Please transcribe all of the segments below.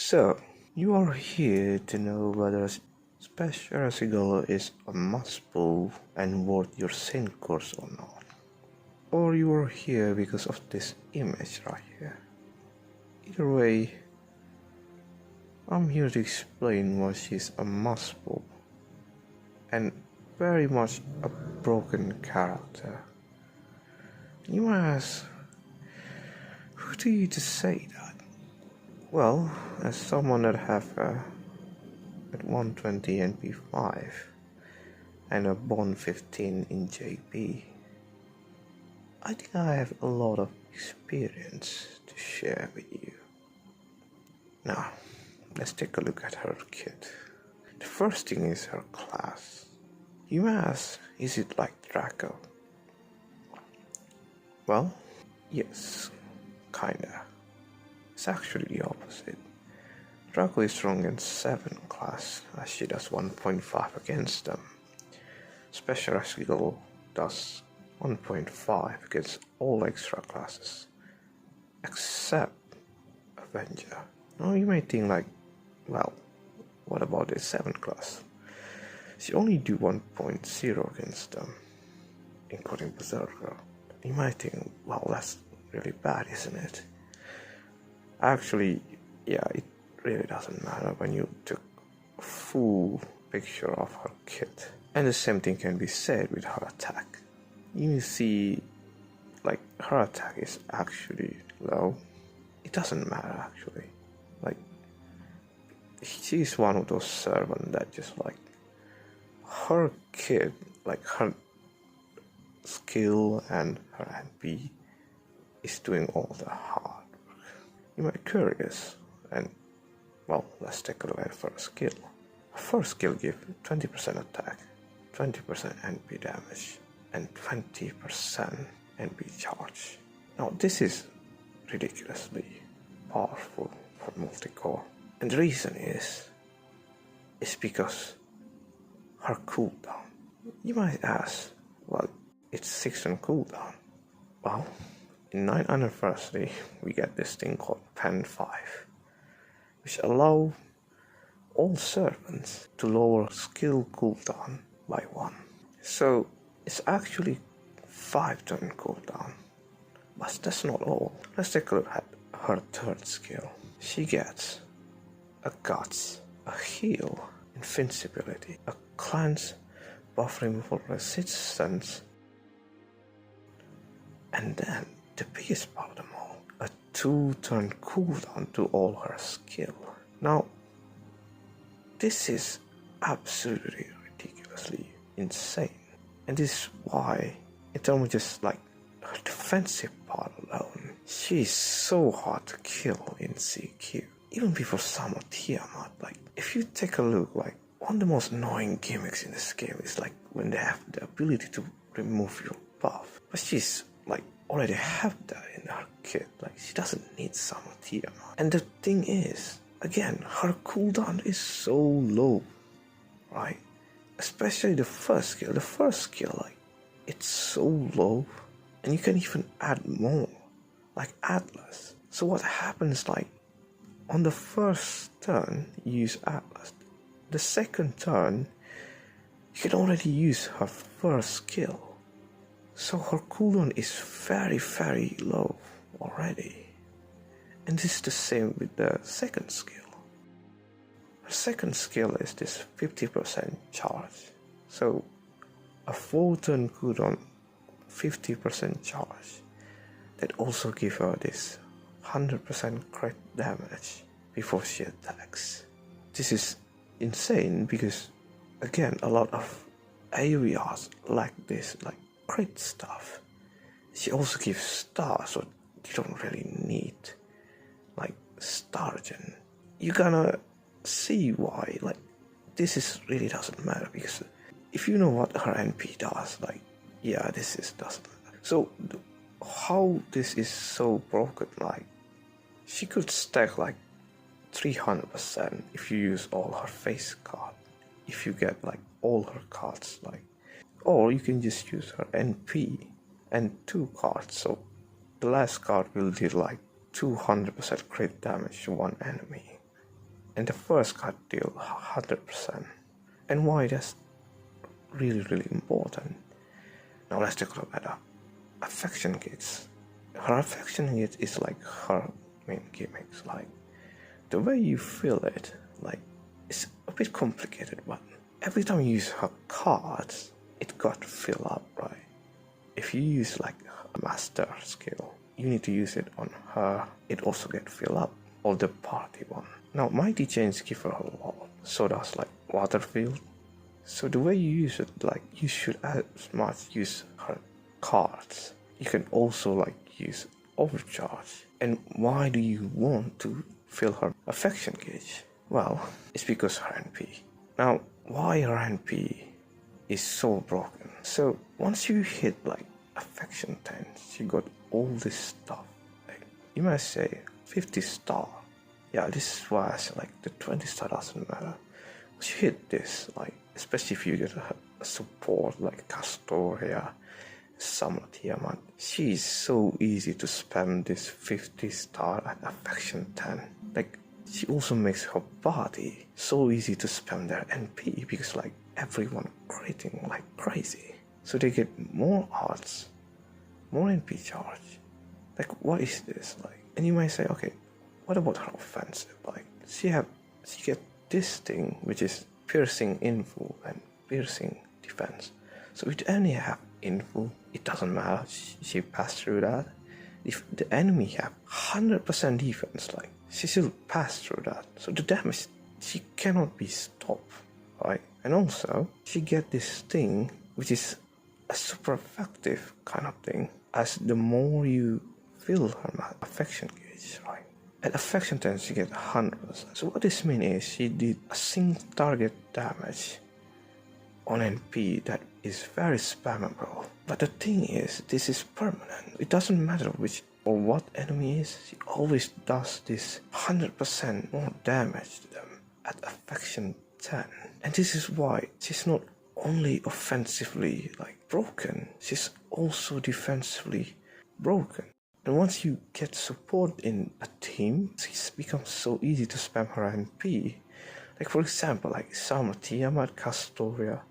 So, you are here to know whether Space Ereshkigal is a must-pull and worth your Saint course or not. Or you are here because of this image right here. Either way, I'm here to explain why she's a must-pull and very much a broken character. You might ask, who do you to say that? Well, as someone that have at 120 NP5 and a Bond 15 in JP, I think I have a lot of experience to share with you. Now, let's take a look at her kit. The first thing is her class. You ask, is it like Draco? Well, yes, kinda. It's actually the opposite. Draco is strong in 7 class, as she does 1.5 against them. Space Ereshkigal does 1.5 against all extra classes, except Avenger. Now you may think like, well, what about the 7 class? She only do 1.0 against them, including Berserker. You might think, well, that's really bad, isn't it? Actually, yeah, it really doesn't matter when you took a full picture of her kit. And the same thing can be said with her attack. You see, like, her attack is actually low. It doesn't matter actually. Like, she's one of those servants that just like, her kit, like her skill and her NP is doing all the hard work. You might be curious, and well, let's take a look at first skill. First skill gives 20% attack, 20% NP damage, and 20% NP charge. Now this is ridiculously powerful for multi-core, and the reason is because her cooldown. You might ask, well, it's 6 on cooldown. Well, in 9th anniversary, we get this thing called Pen 5, which allow all servants to lower skill cooldown by 1. So it's actually 5 turn cooldown. But that's not all. Let's take a look at her third skill. She gets a Guts, a Heal, Invincibility, a Cleanse, buff removal resistance, and then the biggest part of them all, a 2-turn cooldown to all her skill. Now, this is absolutely ridiculously insane, and this is why, in terms of just like her defensive part alone, she is so hard to kill in CQ. Even before Summer Tiamat, like, if you take a look, like, one of the most annoying gimmicks in this game is like when they have the ability to remove your buff. But she's like already have that in her kit. Like, she doesn't need Summer Tiamat. And the thing is, again, her cooldown is so low, right? Especially the first skill. The first skill, like, it's so low, and you can even add more, like Atlas. So what happens, like, on the first turn, you use Atlas. The second turn, you can already use her first skill. So her cooldown is very, very low already. And this is the same with the second skill. Her second skill is this 50% charge. So a 4-turn cooldown, 50% charge. That also give her this 100% crit damage before she attacks. This is insane because, again, a lot of areas like this, like crit stuff. She also gives stars, so you don't really need like star gen. You're gonna see why, like, this is really doesn't matter, because if you know what her NP does, like, yeah, this is doesn't matter. So how this is so broken, like, she could stack like 300% if you use all her face card, if you get like all her cards, like, or you can just use her NP and 2 cards, so the last card will deal like 200% crit damage to one enemy. and the first card deal 100%. And why that's really important. Now let's take a look at her affection gauge. Her affection gauge is like her main gimmicks. Like the way you feel it, like it's a bit complicated, but every time you use her cards, it got to fill up, right? If you use like a master skill, you need to use it on her, it also get filled up, or the party one. Now mighty chains give her a lot, so does like water field. So the way you use it, like you should as much use her cards. You can also like use overcharge. And why do you want to fill her affection gauge? Well, it's because her NP. Now, why her NP is so broken? So once you hit like affection 10, you got all this stuff. Like, you might say 50 star. Yeah, this is why I say like the 20 star doesn't matter. Once you hit this, like especially if you get a support like Castoria, Summer Tiamat, she is so easy to spam this 50 star at affection 10. Like she also makes her party so easy to spam their NP because like everyone creating like crazy. So they get more odds, more NP charge. Like what is this like? And you might say, okay, what about her offensive? Like she get this thing which is piercing info and piercing defense. So if the enemy have info, it doesn't matter, she passed through that. If the enemy have 100% defense, like she still pass through that. So the damage, she cannot be stopped, right? And also she get this thing which is a super effective kind of thing, as the more you fill her affection gauge, right? At affection 10 she get 100%. So what this means is she did a single target damage on NP that is very spammable. But the thing is, this is permanent. It doesn't matter which or what enemy is, she always does this 100% more damage to them at affection 10. And this is why she's not only offensively like broken, she's also defensively broken. And once you get support in a team, it becomes so easy to spam her NP. Like for example, like Summer Tiamat, Castoria,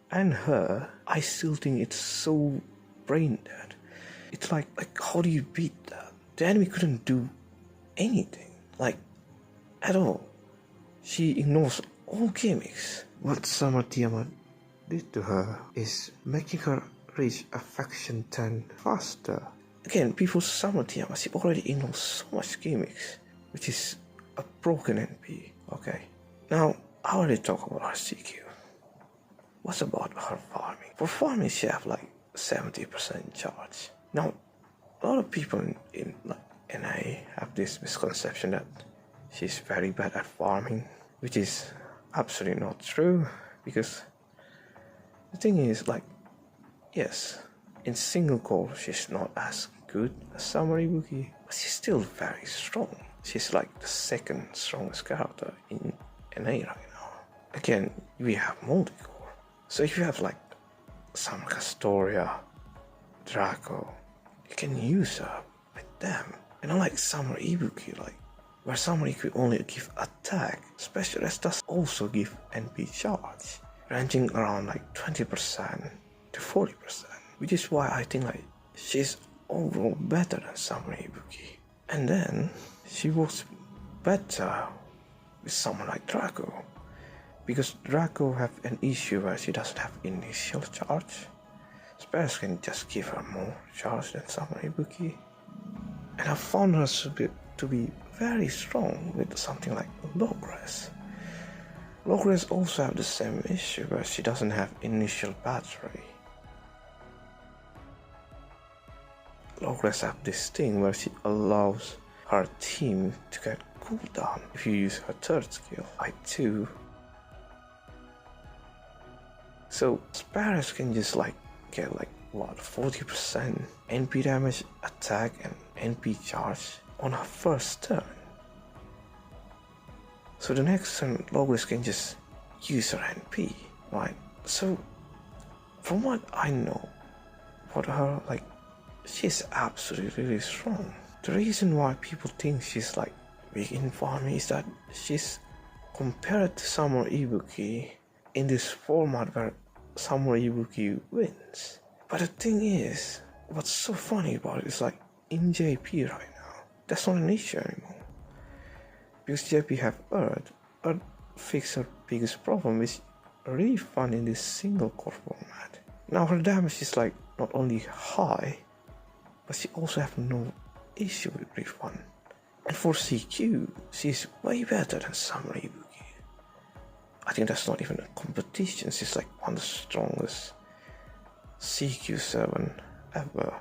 and her, I still think it's so brain dead. It's like how do you beat that? The enemy couldn't do anything, like at all. She ignores all gimmicks. What Summer Tiamat did to her is making her reach affection 10 faster. Again, people Summer Tiamat, she already ignores so much gimmicks, which is a broken NP. Okay, now I already talked about her CQ. What's about her farming? For farming, she have like 70% charge. Now, a lot of people in like NA have this misconception that she's very bad at farming, which is absolutely not true, because the thing is like, yes, in single core she's not as good as Summer Ibuki, but she's still very strong. She's like the second strongest character in NA right now. Again, we have multi-core, so if you have like some Castoria, Draco, you can use her with them. And unlike Summer Ibuki, like where Summer Ibuki only give attack, Special Ereshkigal does also give NP charge, ranging around like 20% to 40%, which is why I think like she's overall better than Summer Ibuki. And then she works better with someone like Draco, because Draco have an issue where she doesn't have initial charge. Space can just give her more charge than Summer Ibuki. And I found her to be very strong with something like Logres. Logres also have the same issue where she doesn't have initial battery. Logres have this thing where she allows her team to get cooldown if you use her third skill, I2. So Spares can just like get like what, 40% NP damage, attack and NP charge on her first turn. So the next turn Logres can just use her NP, right? So from what I know about her, like she's absolutely really strong. The reason why people think she's like weak in farming is that she's compare it to Summer Ibuki in this format where Summer Ibuki wins. But the thing is, what's so funny about it is like in JP right now, that's not an issue anymore. Because JP have Earth fixed her biggest problem, which is really fun in this single core format. Now her damage is like not only high, but she also have no issue with refund. And for CQ, she's way better than Summer Ibuki. I think that's not even a competition, she's like one of the strongest CQ7 ever.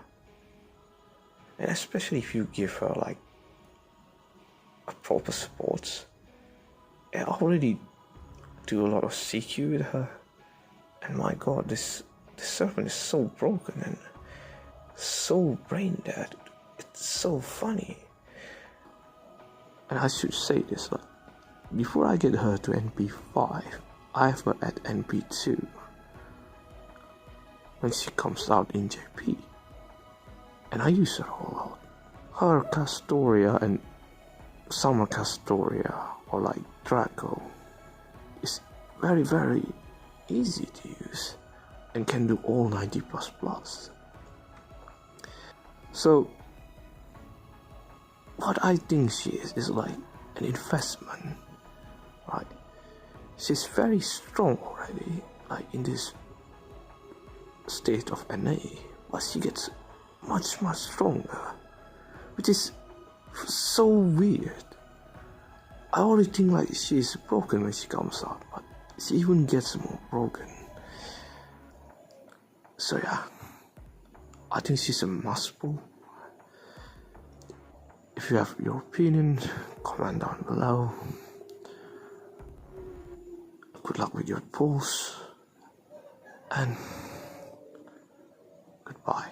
And especially if you give her like a proper support. I already do a lot of CQ with her, and my god, this servant is so broken and so brain dead. It's so funny. And I should say this, like, before I get her to NP5, I have her at NP2 when she comes out in JP, and I use her a lot. Her Castoria and Summer Castoria, or like Draco, is very, very easy to use and can do all 90++. So what I think she is like an investment, right? She's very strong already, like in this state of NA, but she gets much stronger, which is so weird. I already think like she's broken when she comes out, but she even gets more broken. So yeah, I think she's a must pull. If you have your opinion, comment down below. Good luck with your pulls, and goodbye.